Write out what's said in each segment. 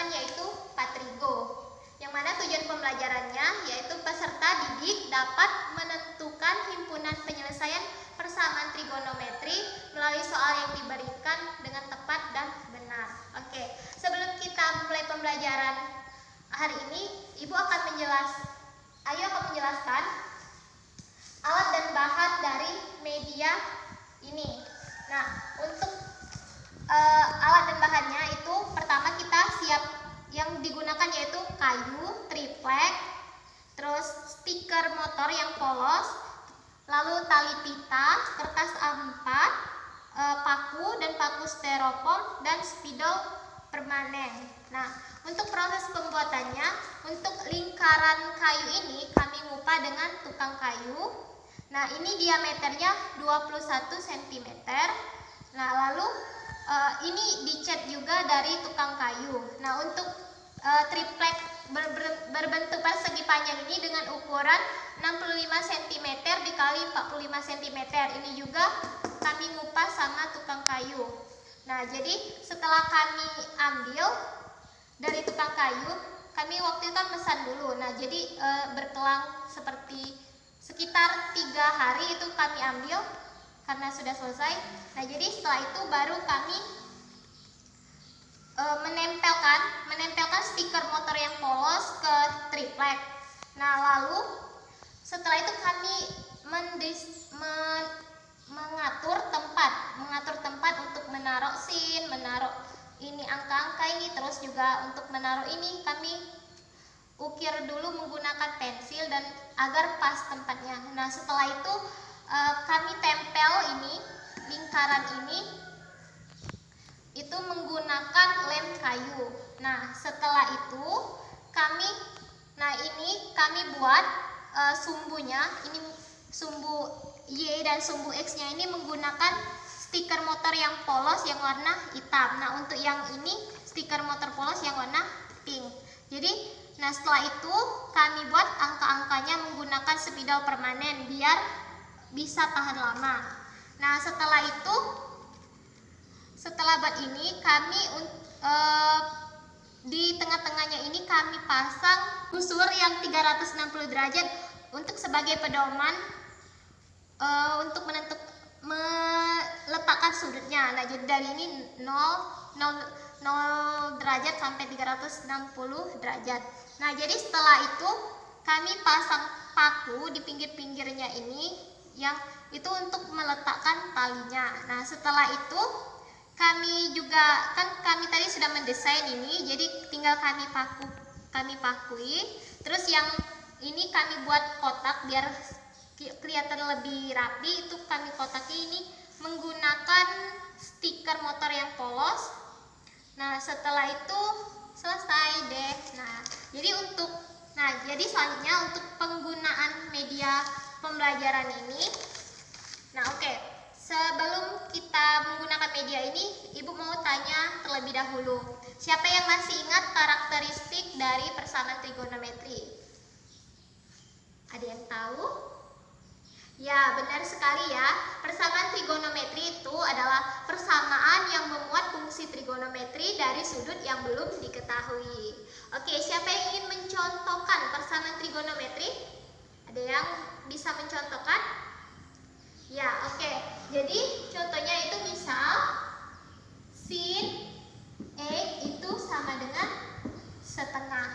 digunakan yaitu Patrigo. Yang mana tujuan pembelajarannya yaitu peserta didik dapat menentukan himpunan penyelesaian persamaan trigonometri melalui soal yang diberikan dengan tepat dan benar. Oke, sebelum kita mulai pembelajaran hari ini, Ibu akan menjelaskan alat dan bahan dari media ini. Nah, untuk alat dan bahannya itu pertama kita siap yang digunakan yaitu kayu, triplek, terus stiker motor yang polos, lalu tali pita, kertas A4, paku dan paku styrofoam dan spidol permanen. Nah, untuk proses pembuatannya, untuk lingkaran kayu ini kami ngupah dengan tukang kayu. Nah, ini diameternya 21 cm. Nah, lalu ini dicat juga dari tukang kayu. Nah, untuk triplek berbentuk persegi panjang ini dengan ukuran 65 cm dikali 45 cm. Ini juga kami ngupah sama tukang kayu. Nah, jadi setelah kami ambil dari tukang kayu, kami waktu itu kan mesan dulu. Nah, jadi berkelang seperti sekitar 3 hari itu kami ambil karena sudah selesai. Nah, jadi setelah itu baru kami menempelkan stiker motor yang polos ke triplek. Nah, lalu setelah itu kami mengatur tempat untuk menaruh sin, menaruh ini angka-angka ini, terus juga untuk menaruh ini kami ukir dulu menggunakan pensil dan agar pas tempatnya. Nah, setelah itu kami tempel ini lingkaran ini itu menggunakan lem kayu. Nah, setelah itu kami buat sumbunya, ini sumbu Y dan sumbu X-nya ini menggunakan stiker motor yang polos yang warna hitam. Nah, untuk yang ini stiker motor polos yang warna pink. Jadi, nah setelah itu kami buat angka-angkanya menggunakan spidol permanen biar bisa tahan lama. Nah, setelah buat ini kami di tengah-tengahnya ini kami pasang busur yang 360 derajat untuk sebagai pedoman untuk meletakkan sudutnya. Nah, jadi dari ini 0 derajat sampai 360 derajat. Nah, jadi setelah itu kami pasang paku di pinggir-pinggirnya ini yang itu untuk meletakkan talinya. Nah, setelah itu kami tadi sudah mendesain ini, jadi tinggal kami pakui. Terus yang ini kami buat kotak biar kelihatan lebih rapi, itu kami kotaki ini menggunakan stiker motor yang polos. Nah, setelah itu selesai deh. Jadi selanjutnya untuk penggunaan media pembelajaran ini. Nah, oke. Sebelum kita menggunakan media ini, Ibu mau tanya terlebih dahulu. Siapa yang masih ingat karakteristik dari persamaan trigonometri? Ada yang tahu? Ya, benar sekali ya. Persamaan trigonometri itu adalah persamaan yang memuat fungsi trigonometri dari sudut yang belum diketahui. Oke, siapa yang ingin mencontohkan persamaan trigonometri? Ada yang bisa mencontohkan? Ya, oke. Jadi contohnya itu misal sin X itu sama dengan setengah.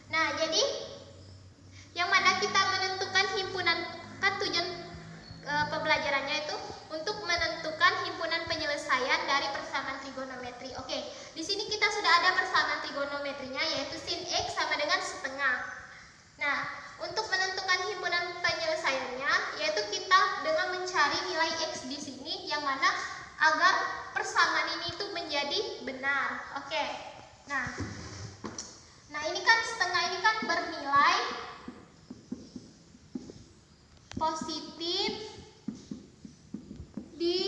Nah, jadi yang mana kita menentukan himpunan, kan tujuan pembelajarannya itu untuk menentukan himpunan penyelesaian dari persamaan trigonometri. Oke, di sini kita sudah ada persamaan trigonometrinya yaitu sin X sama dengan setengah. Nah, untuk menentukan himpunan penyelesaiannya yaitu kita dengan mencari nilai X di sini yang mana agar persamaan ini itu menjadi benar. Oke. Nah, ini kan setengah ini kan bernilai positif di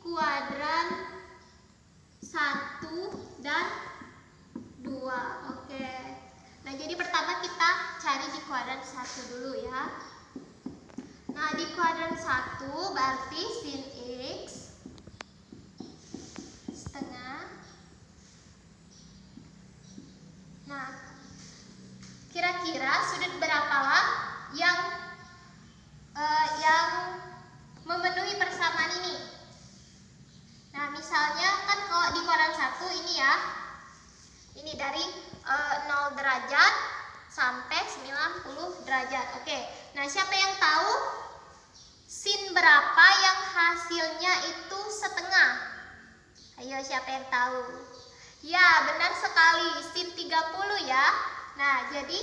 kuadran 1 dan 2. Oke. Nah, jadi pertama kita cari di kuadran 1 dulu ya. Nah, di kuadran 1 berarti sin X setengah hasilnya itu setengah. Ayo, siapa yang tahu? Ya, benar sekali, sin 30 ya. Nah, jadi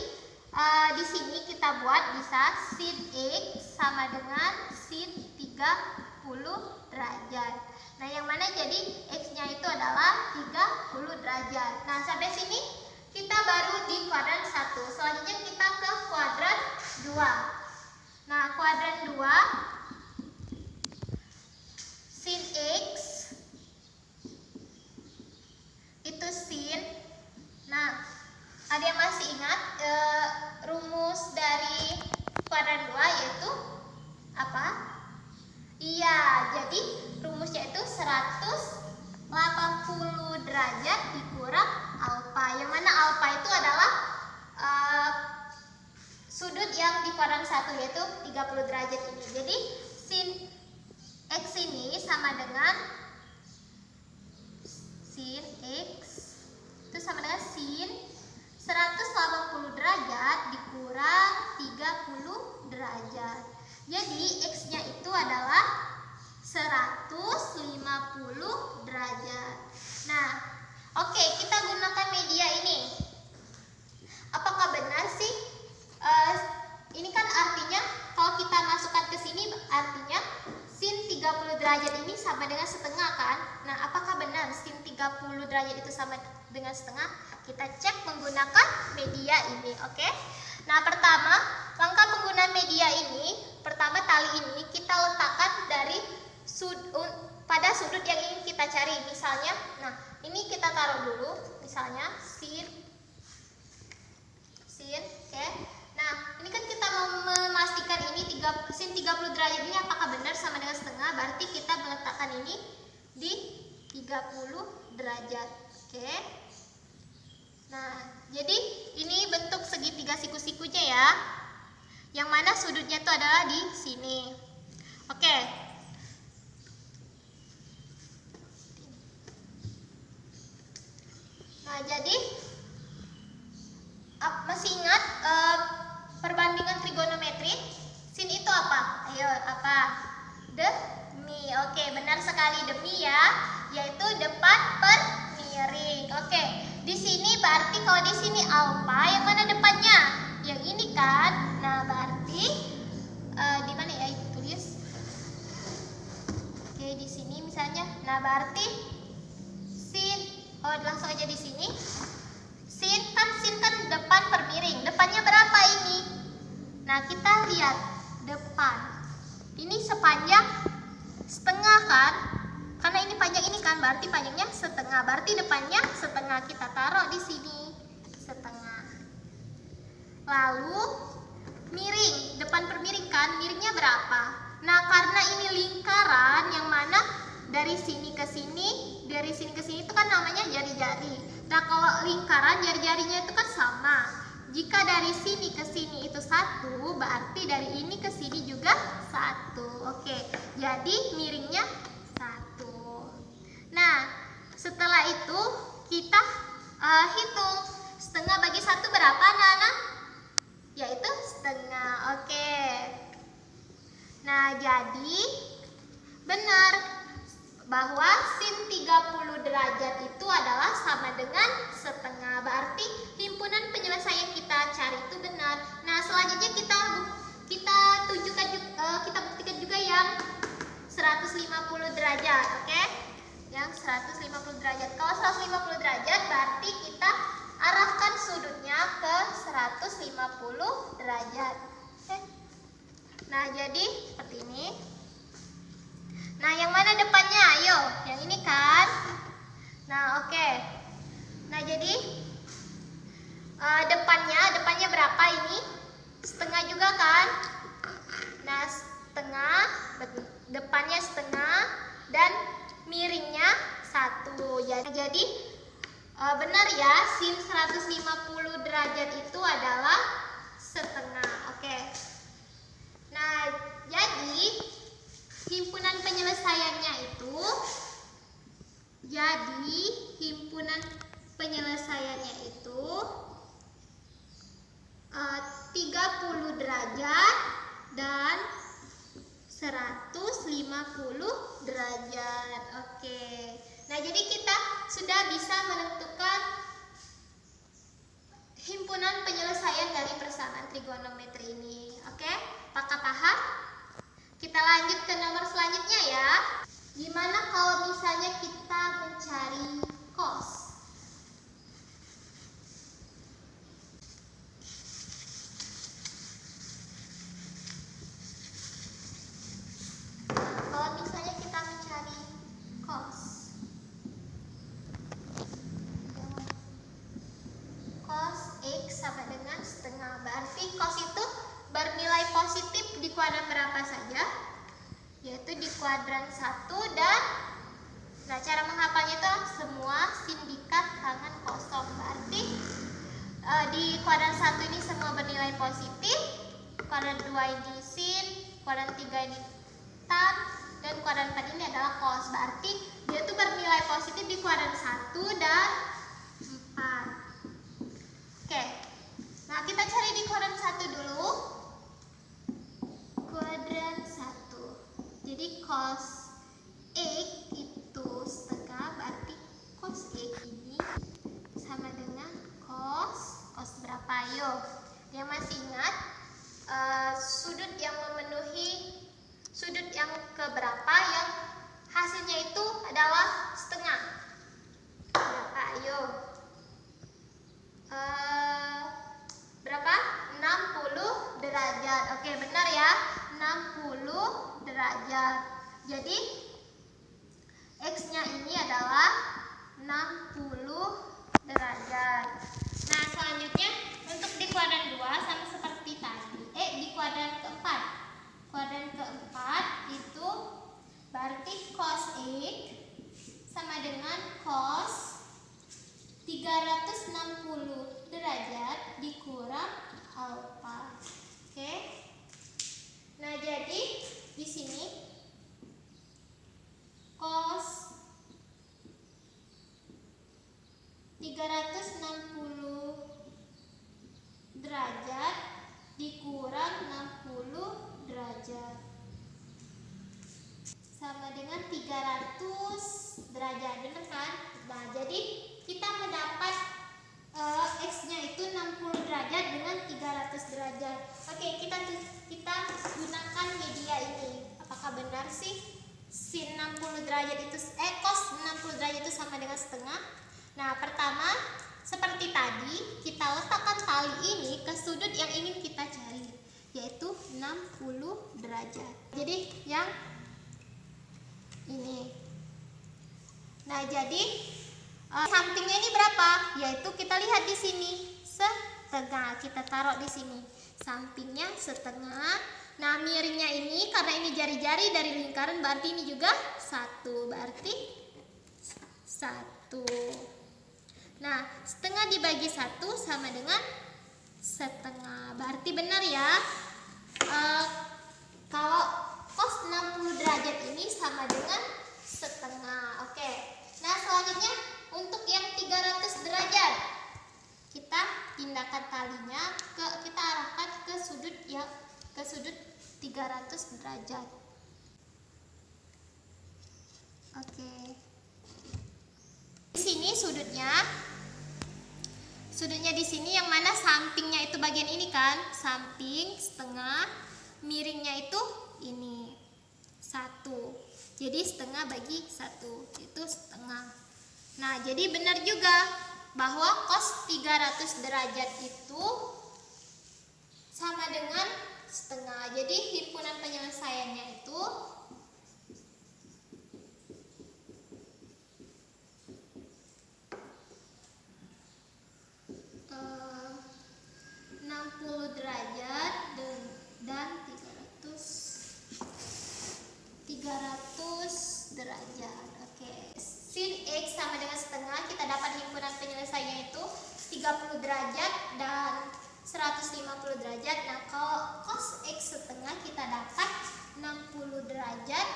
di sini kita buat bisa sin X sama dengan sin 30 derajat. Nah, yang mana jadi X-nya itu adalah 30 derajat. Nah, sampai sini kita baru di kuadran 1. Selanjutnya kita ke kuadran 2. Nah, kuadran 2 sin X itu sin. Nah, ada yang masih ingat rumus dari kuadran 2 yaitu apa? Iya, jadi rumusnya itu 180 derajat dikurang alfa. Yang mana alfa itu adalah sudut yang di kuadran 1 yaitu 30 derajat ini. Jadi sin X ini sama dengan sin X itu sama dengan sin 180 derajat dikurang 30 derajat. Jadi X-nya itu adalah 150 derajat. Nah, oke, kita gunakan media ini. Apakah benar sih? Ini kan artinya kalau kita masukkan ke sini artinya sin 30 derajat ini sama dengan setengah kan? Nah, apakah benar sin 30 derajat itu sama dengan setengah? Kita cek menggunakan media ini, oke? Nah, pertama, langkah penggunaan media ini, pertama tali ini kita letakkan dari pada sudut yang ingin kita cari. Misalnya, nah, ini kita taruh dulu, misalnya sin, oke? Nah, ini kan kita mau memastikan ini sin 30 derajat ini apakah benar sama dengan setengah, berarti kita meletakkan ini di 30 derajat, oke? Nah, jadi ini bentuk segitiga siku-sikunya ya, yang mana sudutnya itu adalah di sini, oke? Nah, jadi masih ingat perbandingan trigonometri? Sin itu apa? Ayo, apa? Demi. Oke, benar sekali, demi ya, yaitu depan per miring. Oke, di sini berarti kalau di sini alfa, yang mana depannya? Yang ini kan? Nah, berarti di mana ya itu tulis? Oke, di sini misalnya. Nah, berarti sin, langsung aja di sini. Sin kan depan per miring. Depannya berapa ini? Nah, kita lihat depan. Ini sepanjang setengah kan? Karena ini panjang ini kan, berarti panjangnya setengah. Berarti depannya setengah, kita taruh di sini setengah. Lalu miring, depan per miring kan, miringnya berapa? Nah, karena ini lingkaran yang mana dari sini ke sini itu kan namanya jari-jari. Nah, kalau lingkaran jari-jarinya itu kan sama. Jika dari sini ke sini itu 1, berarti dari ini ke sini juga 1. Oke, jadi miringnya 1. Nah, setelah itu kita hitung setengah bagi 1 berapa, anak-anak? Yaitu setengah. Oke. Nah, jadi benar bahwa sin 30 derajat itu adalah sama dengan setengah. Berarti himpunan penyelesaian kita cari itu benar. Nah, selanjutnya kita buktikan juga yang 150 derajat, oke? Yang 150 derajat. Kalau 150 derajat berarti kita arahkan sudutnya ke 150 derajat. Oke? Nah, jadi seperti ini. Nah, yang mana depannya? Ayo, yang ini kan? Nah, oke. Nah, jadi depannya berapa ini? Setengah juga kan? Nah, setengah, depannya setengah dan miringnya 1. Jadi benar ya, sin 150 derajat itu adalah setengah. Oke. Nah, jadi himpunan penyelesaiannya itu 30 derajat dan 150 derajat. Oke. Nah, jadi kita sudah bisa menentukan himpunan penyelesaian dari persamaan trigonometri ini. Oke? Apakah paham? Kita lanjut ke nomor selanjutnya ya. Gimana kalau misalnya kita mencari cos? Kalau misalnya kita mencari cos, cos X sama dengan setengah. Berarti cos itu bernilai positif di kuadran berapa saja? Yaitu di kuadran 1 dan cara menghafalnya itu semua sindikat tangan kosong. Berarti di kuadran 1 ini semua bernilai positif, kuadran 2 ini sin, kuadran 3 ini tan, dan kuadran 4 ini adalah cos. Berarti dia itu bernilai positif di kuadran 1 dan 4. Oke. Nah, kita cari di kuadran 1 dulu. Kuadran 1. Jadi cos X itu setengah, berarti cos X ini sama dengan cos berapa? Ayo, yang masih ingat sudut yang memenuhi sudut yang keberapa yang hasilnya itu adalah setengah? Berapa? Ayo. Berapa? 60 derajat. Oke, benar ya. 60 derajat. Jadi X-nya ini adalah 60 derajat. Nah, selanjutnya untuk di kuadran 2 sama seperti tadi. Di kuadran keempat. Kuadran keempat itu berarti cos X sama dengan cos 360 derajat dikurang alfa. Oke. Nah, jadi di sini cos 360 derajat dikurang 60 derajat sama dengan 300 derajat, benar kan? Nah, jadi kita mendapat X-nya itu 60 derajat dengan 300 derajat. Oke, kita gunakan media ini. Apakah benar sih sin 60 derajat itu cos 60 derajat itu sama dengan setengah? Nah, pertama seperti tadi kita letakkan tali ini ke sudut yang ingin kita cari, yaitu 60 derajat. Jadi yang ini. Nah, jadi sampingnya ini berapa? Yaitu kita lihat di sini setengah. Kita taruh di sini. Sampingnya setengah. Nah, miringnya ini karena ini jari-jari dari lingkaran, berarti ini juga 1. Berarti 1. Nah, setengah dibagi 1 sama dengan setengah. Berarti benar ya. Kalau cos 60 derajat ini sama dengan setengah. Oke. Nah, selanjutnya untuk yang 300 derajat. Kita pindahkan talinya kita arahkan ke sudut 300 derajat. Oke. Di sini sudutnya di sini yang mana sampingnya itu bagian ini kan? Samping setengah, miringnya itu ini 1. Jadi setengah bagi 1 itu setengah. Nah, jadi benar juga bahwa cos 300 derajat itu sama dengan setengah. Jadi himpunan penyelesaiannya itu 60 derajat dan 300 derajat. Oke. Sin X sama dengan setengah, kita dapat himpunan penyelesaiannya itu 30 derajat dan 150 derajat. Nah, kalau cos X setengah kita dapat 60 derajat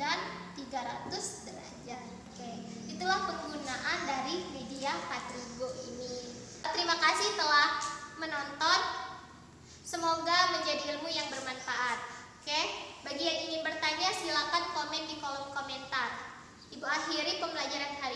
dan 300 derajat. Oke, itulah penggunaan dari media Patrigo ini. Terima kasih telah menonton. Semoga menjadi ilmu yang bermanfaat. Oke, bagi yang ingin bertanya silakan komen di kolom komentar. Ibu akhiri pembelajaran hari